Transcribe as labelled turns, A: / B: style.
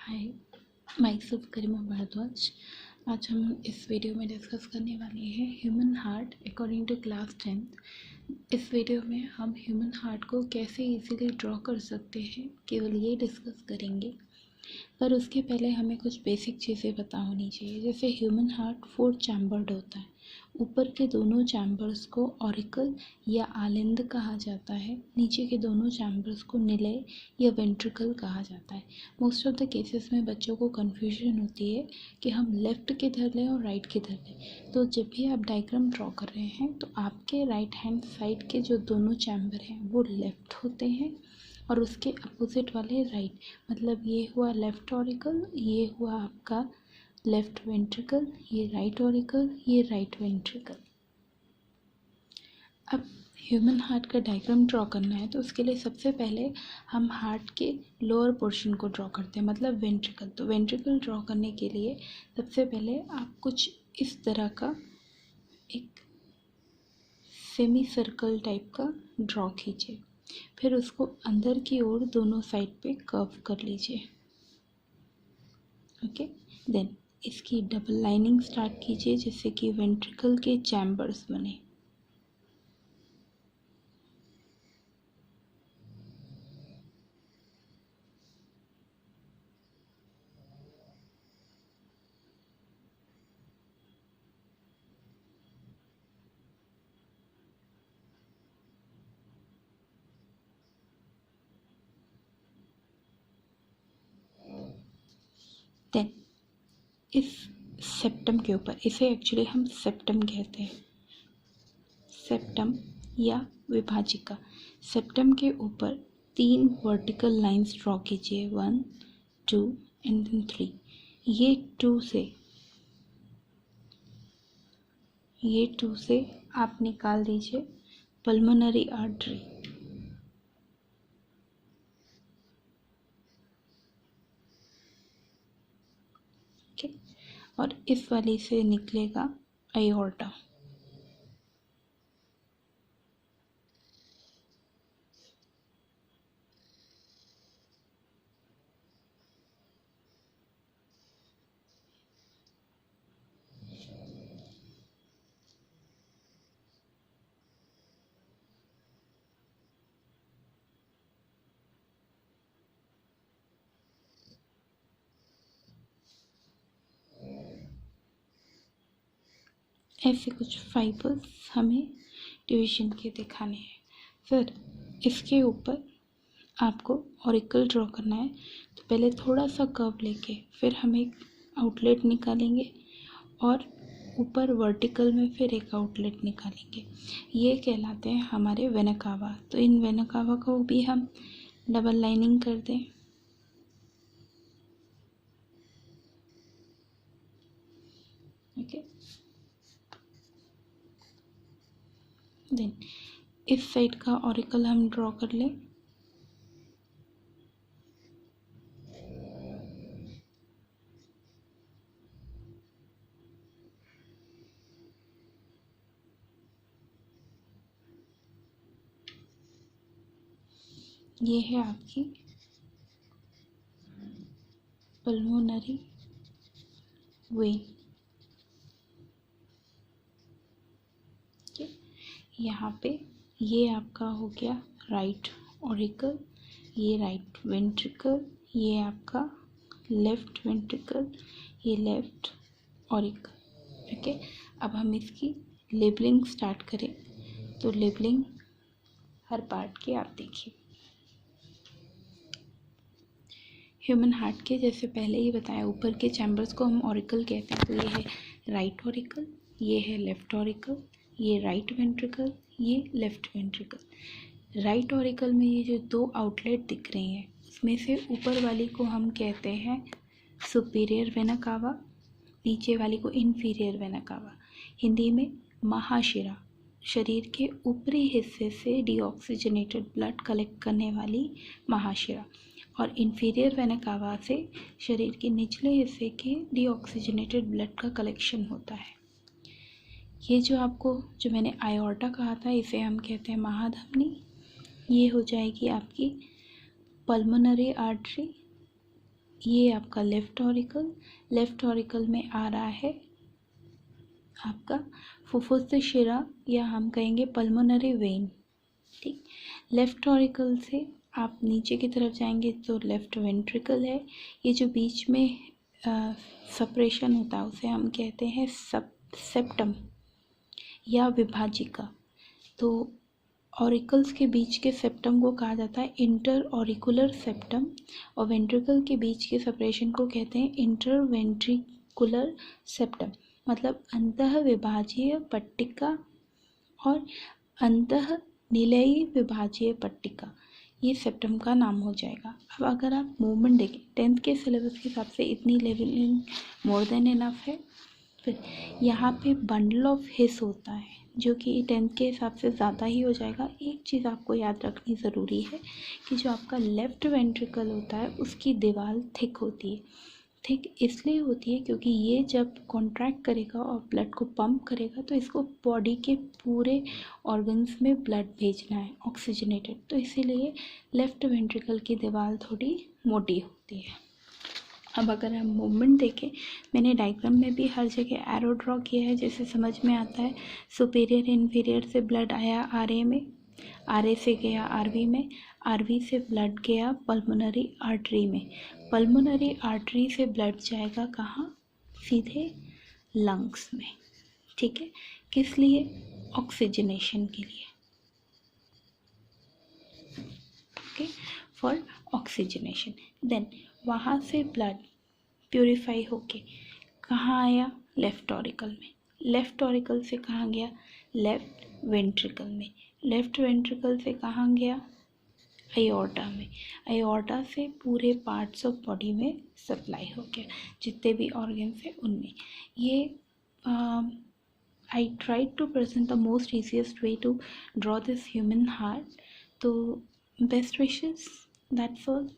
A: Hi, my self गरिमा भारद्वाज। आज हम इस वीडियो में डिस्कस करने वाले हैं human heart according to class 10th। इस वीडियो में हम ह्यूमन हार्ट को कैसे इजीली ड्रॉ कर सकते हैं केवल ये डिस्कस करेंगे। पर उसके पहले हमें कुछ बेसिक चीज़ें पता होनी चाहिए। जैसे ह्यूमन हार्ट 4 चैम्बर्ड होता है। ऊपर के दोनों चैम्बर्स को ऑरिकल या आलिंद कहा जाता है, नीचे के दोनों चैम्बर्स को निलय या वेंट्रिकल कहा जाता है। मोस्ट ऑफ द केसेस में बच्चों को कन्फ्यूजन होती है कि हम लेफ़्ट किधर लें और राइट किधर लें। तो जब भी आप डायग्राम ड्रॉ कर रहे हैं तो आपके राइट हैंड साइड के जो दोनों चैम्बर हैं वो लेफ़्ट होते हैं और उसके अपोजिट वाले राइट। मतलब ये हुआ लेफ़्ट ऑरिकल, ये हुआ आपका लेफ़्ट वेंट्रिकल, ये राइट ऑरिकल, ये राइट वेंट्रिकल। अब ह्यूमन हार्ट का डायग्राम ड्रॉ करना है तो उसके लिए सबसे पहले हम हार्ट के लोअर पोर्शन को ड्रॉ करते हैं, मतलब वेंट्रिकल। तो वेंट्रिकल ड्रॉ करने के लिए सबसे पहले आप कुछ इस तरह का एक सेमी सर्कल टाइप का ड्रॉ कीजिए। फिर उसको अंदर की ओर दोनों साइड पे कर्व कर लीजिए। ओके, देन इसकी डबल लाइनिंग स्टार्ट कीजिए जिससे कि वेंट्रिकल के चैम्बर्स बने। देन इस सेप्टम के ऊपर, इसे एक्चुअली हम सेप्टम कहते हैं, सेप्टम या विभाजिका। सेप्टम के ऊपर 3 वर्टिकल लाइंस ड्रॉ कीजिए, 1 2 एंड देन 3। ये 2 से आप निकाल दीजिए पल्मोनरी आर्टरी। ओके, और इस वाली से निकलेगा आयोर्टा। ऐसे कुछ फाइबर्स हमें डिवीजन के दिखाने हैं। फिर इसके ऊपर आपको ऑरिकल ड्रॉ करना है। तो पहले थोड़ा सा कर्व लेके फिर हम एक आउटलेट निकालेंगे और ऊपर वर्टिकल में फिर एक आउटलेट निकालेंगे। ये कहलाते हैं हमारे वेना कावा। तो इन वेना कावा को भी हम डबल लाइनिंग कर दें। ओके, देन इस साइड का ऑरिकल हम ड्रॉ कर लें। ये है आपकी पल्मोनरी वेन। यहाँ पे ये आपका हो गया राइट ऑरिकल, ये राइट वेंट्रिकल, ये आपका लेफ़्ट वेंट्रिकल, ये लेफ़्ट ऑरिकल। ओके, अब हम इसकी लेबलिंग स्टार्ट करें। तो लेबलिंग हर पार्ट की आप देखिए। ह्यूमन हार्ट के जैसे पहले ही बताया, ऊपर के चैम्बर्स को हम ऑरिकल कहते हैं। तो ये है राइट ऑरिकल, ये है लेफ़्ट ऑरिकल, ये राइट वेंट्रिकल, ये लेफ़्ट वेंट्रिकल। राइट ऑरिकल में ये जो 2 आउटलेट दिख रही हैं उसमें से ऊपर वाली को हम कहते हैं सुपीरियर वेना कावा, नीचे वाली को इन्फीरियर वेना कावा। हिंदी में महाशिरा, शरीर के ऊपरी हिस्से से डीऑक्सीजनेटेड ब्लड कलेक्ट करने वाली महाशिरा। और इन्फीरियर वेना कावा से शरीर के निचले हिस्से के डीऑक्सीजनेटेड ब्लड का कलेक्शन होता है। ये जो मैंने आयोर्टा कहा था इसे हम कहते हैं महाधमनी। ये हो जाएगी आपकी पल्मोनरी आर्टरी। ये आपका लेफ्ट ऑरिकल में आ रहा है आपका फुफ्फुस शिरा या हम कहेंगे पल्मोनरी वेन। ठीक, लेफ्ट ऑरिकल से आप नीचे की तरफ जाएंगे तो लेफ्ट वेंट्रिकल है। ये जो बीच में सेपरेशन होता है उसे हम कहते हैं सेप्टम या विभाजिका। तो ऑरिकल्स के बीच के सेप्टम को कहा जाता है इंटर ऑरिकुलर सेप्टम और वेंट्रिकल के बीच के सेपरेशन को कहते हैं इंटर वेंट्रिकुलर सेप्टम। मतलब अंतः विभाजीय पट्टिका और अंतः निलयी विभाजीय पट्टिका, ये सेप्टम का नाम हो जाएगा। अब अगर आप मूवमेंट देखें 10th के सिलेबस के हिसाब से इतनी लेवलिंग मोर देन इनफ है। फिर यहाँ पे बंडल ऑफ हिस होता है जो कि 10th के हिसाब से ज़्यादा ही हो जाएगा। एक चीज़ आपको याद रखनी ज़रूरी है कि जो आपका लेफ़्ट वेंट्रिकल होता है उसकी दीवार थिक होती है। थिक इसलिए होती है क्योंकि ये जब कॉन्ट्रैक्ट करेगा और ब्लड को पंप करेगा तो इसको बॉडी के पूरे ऑर्गन्स में ब्लड भेजना है ऑक्सीजनेटेड, तो इसीलिए लेफ़्ट वेंट्रिकल की दीवार थोड़ी मोटी होती है। अब अगर हम मूवमेंट देखें, मैंने डायग्राम में भी हर जगह एरो ड्रॉ किया है जैसे समझ में आता है। सुपीरियर इन्फीरियर से ब्लड आया आरए में, आरए से गया आरवी में, आरवी से ब्लड गया पल्मोनरी आर्टरी में, पल्मोनरी आर्टरी से ब्लड जाएगा कहाँ, सीधे लंग्स में। ठीक है, किस लिए, ऑक्सीजनेशन के लिए। Okay, for oxygenation. देन वहाँ से ब्लड प्योरीफाई होके कहाँ आया, लेफ़्ट ऑरिकल में। लेफ़्ट ऑरिकल से कहाँ गया, लेफ़्ट वेंट्रिकल में। लेफ़्ट वेंट्रिकल से कहाँ गया, अयोर्टा में। अयोर्टा से पूरे पार्ट्स ऑफ बॉडी में सप्लाई हो गया, जितने भी ऑर्गन्स हैं उनमें। ये I tried to present the most easiest way to draw this human heart. तो बेस्ट विशेस, दैट्स ऑल।